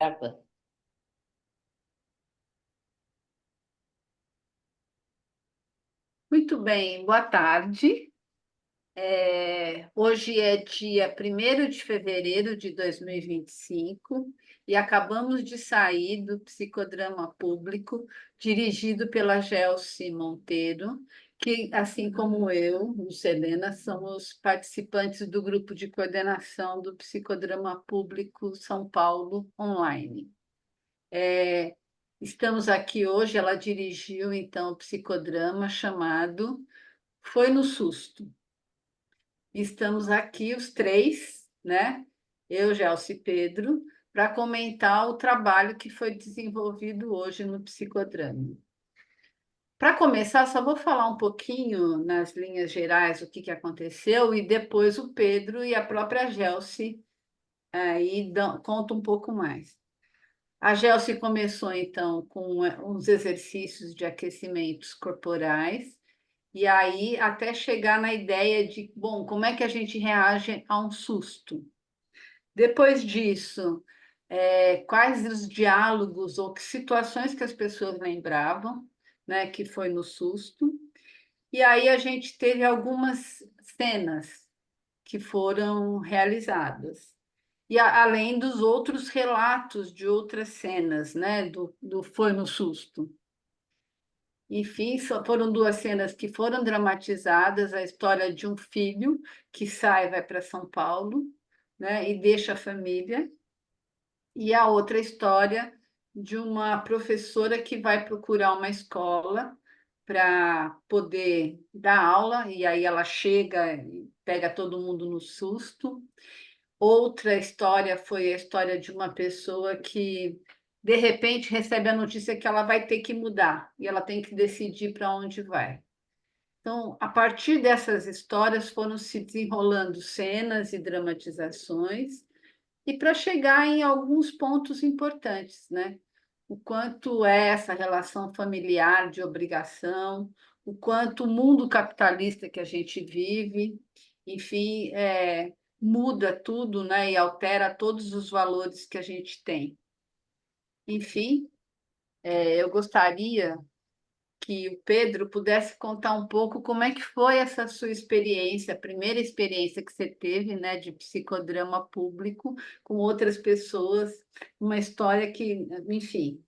Gravando. Muito bem, boa tarde. Hoje é dia 1º de fevereiro de 2025 e acabamos de sair do Psicodrama Público, dirigido pela Gelsi Monteiro, que, assim como eu, Selena, somos participantes do grupo de coordenação do Psicodrama Público São Paulo Online. É, Estamos aqui hoje, ela dirigiu então o psicodrama chamado Foi no Susto. Estamos aqui os três, né? Eu, Gelsi e Pedro, para comentar o trabalho que foi desenvolvido hoje no psicodrama. Para começar, só vou falar um pouquinho nas linhas gerais o que aconteceu e depois o Pedro e a própria Gelsi aí conta um pouco mais. A Gelsi começou, então, com uns exercícios de aquecimentos corporais, e aí até chegar na ideia de, bom, como é que a gente reage a um susto? Depois disso, quais os diálogos ou que situações que as pessoas lembravam, né, que foi no susto? E aí a gente teve algumas cenas que foram realizadas. E além dos outros relatos de outras cenas, né, do Foi no Susto. Enfim, só foram duas cenas que foram dramatizadas, a história de um filho que sai, vai para São Paulo, né, e deixa a família, e a outra história de uma professora que vai procurar uma escola para poder dar aula, e aí ela chega e pega todo mundo no susto. Outra história foi a história de uma pessoa que, de repente, recebe a notícia que ela vai ter que mudar e ela tem que decidir para onde vai. Então, a partir dessas histórias, foram se desenrolando cenas e dramatizações, e para chegar em alguns pontos importantes, né? O quanto é essa relação familiar de obrigação, o quanto o mundo capitalista que a gente vive, enfim, muda tudo, né? E altera todos os valores que a gente tem. Enfim, eu gostaria que o Pedro pudesse contar um pouco como é que foi essa sua experiência, a primeira experiência que você teve, né, de psicodrama público com outras pessoas, uma história que, enfim,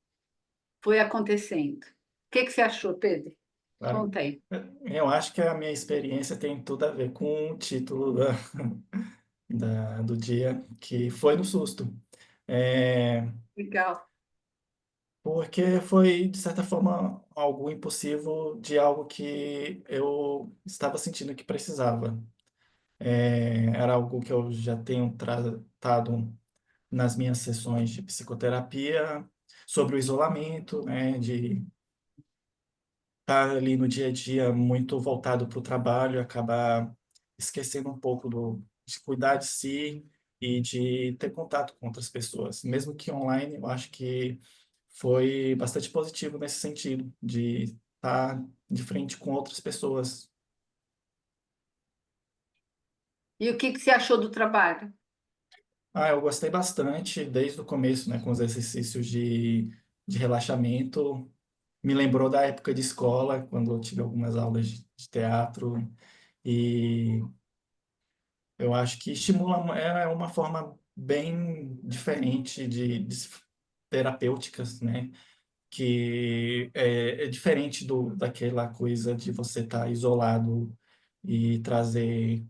foi acontecendo. O que você achou, Pedro? Claro. Conta aí. Eu acho que a minha experiência tem tudo a ver com o título do dia, que foi no susto. É, Legal. Porque foi, de certa forma, algo impossível de algo que eu estava sentindo que precisava. Era algo que eu já tenho tratado nas minhas sessões de psicoterapia, sobre o isolamento, né, de estar ali no dia a dia muito voltado para o trabalho, acabar esquecendo um pouco de cuidar de si e de ter contato com outras pessoas. Mesmo que online, eu acho que foi bastante positivo nesse sentido, de estar de frente com outras pessoas. E o que você achou do trabalho? Eu gostei bastante desde o começo, né, com os exercícios de relaxamento. Me lembrou da época de escola, quando eu tive algumas aulas de teatro. E eu acho que estimula, é uma forma bem diferente de terapêuticas, né? Que é diferente daquela coisa de você estar isolado e trazer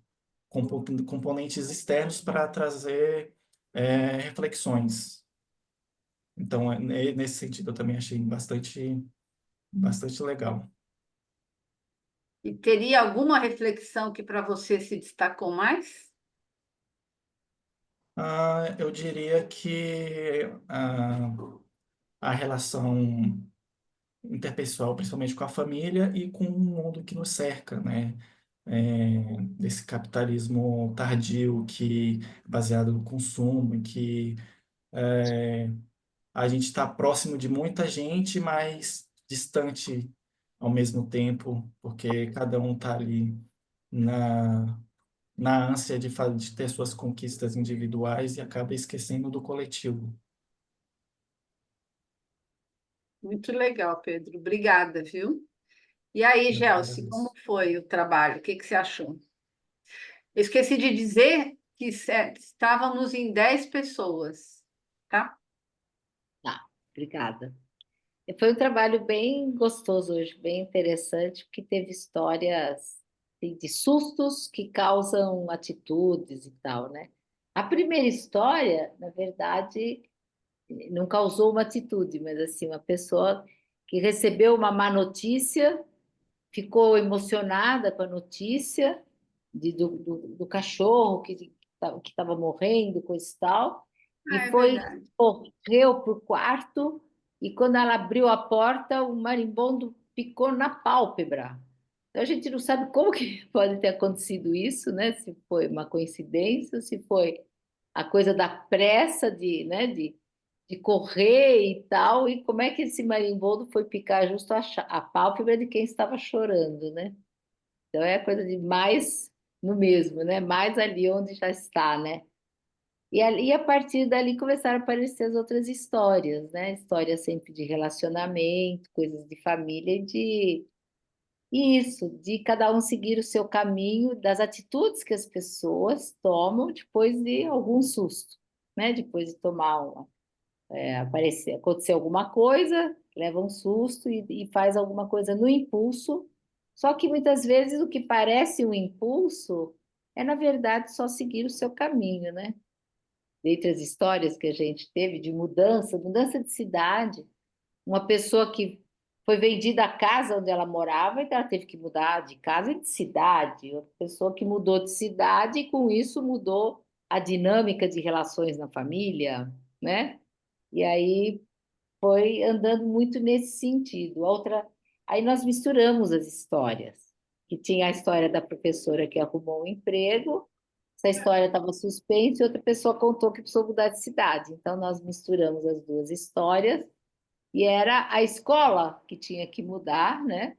componentes externos para trazer reflexões. Então, nesse sentido, eu também achei bastante legal. E teria alguma reflexão que para você se destacou mais? Eu diria que a relação interpessoal, principalmente com a família e com o mundo que nos cerca, né? Desse capitalismo tardio que baseado no consumo, em que a gente está próximo de muita gente, mas distante ao mesmo tempo, porque cada um está ali na, na ânsia de ter suas conquistas individuais e acaba esquecendo do coletivo. Muito legal, Pedro. Obrigada, viu? E aí, Eu que Gelsi, como agradeço. foi o trabalho? O que que você achou? Eu esqueci de dizer que estávamos em 10 pessoas, tá? Tá, obrigada. Foi um trabalho bem gostoso hoje, bem interessante, porque teve histórias assim, de sustos que causam atitudes e tal, né? A primeira história, na verdade, não causou uma atitude, mas assim, uma pessoa que recebeu uma má notícia, ficou emocionada com a notícia do cachorro que estava morrendo, coisa e tal, Ah, e é foi, verdade. correu para o quarto, e quando ela abriu a porta, o marimbondo picou na pálpebra. Então a gente não sabe como que pode ter acontecido isso, né? Se foi uma coincidência, se foi a coisa da pressa né, de correr e tal, e como é que esse marimbondo foi picar justo a pálpebra de quem estava chorando, né? Então é coisa de mais no mesmo, né? Mais ali onde já está, né? E ali, a partir dali começaram a aparecer as outras histórias, né? Histórias sempre de relacionamento, coisas de família e isso, de cada um seguir o seu caminho, das atitudes que as pessoas tomam depois de algum susto, né? Depois de tomar acontecer alguma coisa, leva um susto e faz alguma coisa no impulso. Só que muitas vezes o que parece um impulso é, na verdade, só seguir o seu caminho, né? Dentre as histórias que a gente teve de mudança de cidade, uma pessoa que foi vendida a casa onde ela morava, então ela teve que mudar de casa e de cidade. Outra pessoa que mudou de cidade e com isso mudou a dinâmica de relações na família, né? E aí foi andando muito nesse sentido. Aí nós misturamos as histórias, que tinha a história da professora que arrumou um emprego, essa história estava suspensa e outra pessoa contou que precisou mudar de cidade. Então nós misturamos as duas histórias e era a escola que tinha que mudar, né?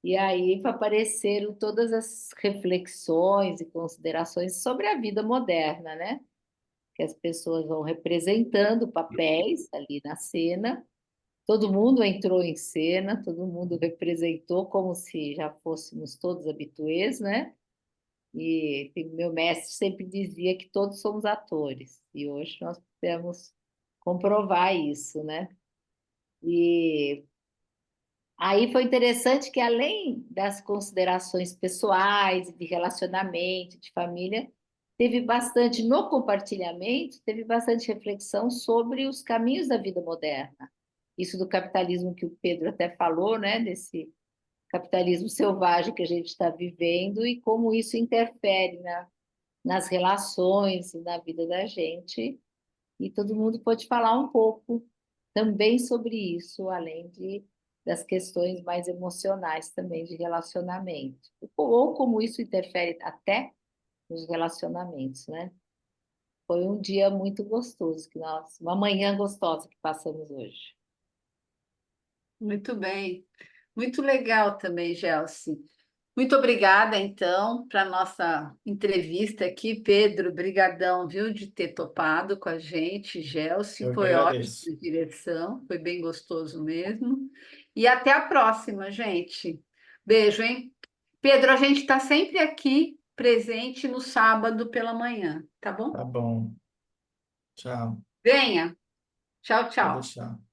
E aí apareceram todas as reflexões e considerações sobre a vida moderna, né? Que as pessoas vão representando papéis ali na cena. Todo mundo entrou em cena, todo mundo representou como se já fôssemos todos habituês, né? E meu mestre sempre dizia que todos somos atores, e hoje nós podemos comprovar isso, né? E aí foi interessante que, além das considerações pessoais, de relacionamento, de família, teve bastante, no compartilhamento, teve bastante reflexão sobre os caminhos da vida moderna. Isso do capitalismo que o Pedro até falou, né? Desse capitalismo selvagem que a gente está vivendo e como isso interfere nas relações e na vida da gente. E todo mundo pode falar um pouco também sobre isso, além das questões mais emocionais também de relacionamento. Ou como isso interfere até nos relacionamentos, né? Foi um dia muito gostoso uma manhã gostosa que passamos hoje. Muito bem. Muito legal também, Gelsi. Muito obrigada, então, para a nossa entrevista aqui. Pedro, brigadão, viu, de ter topado com a gente. Gelsi, Eu que foi ótima agradeço. a direção, foi bem gostoso mesmo. E até a próxima, gente. Beijo, hein? Pedro, a gente está sempre aqui presente no sábado pela manhã, tá bom? Tá bom. Tchau. Venha. Tchau, Pode tchau. deixar.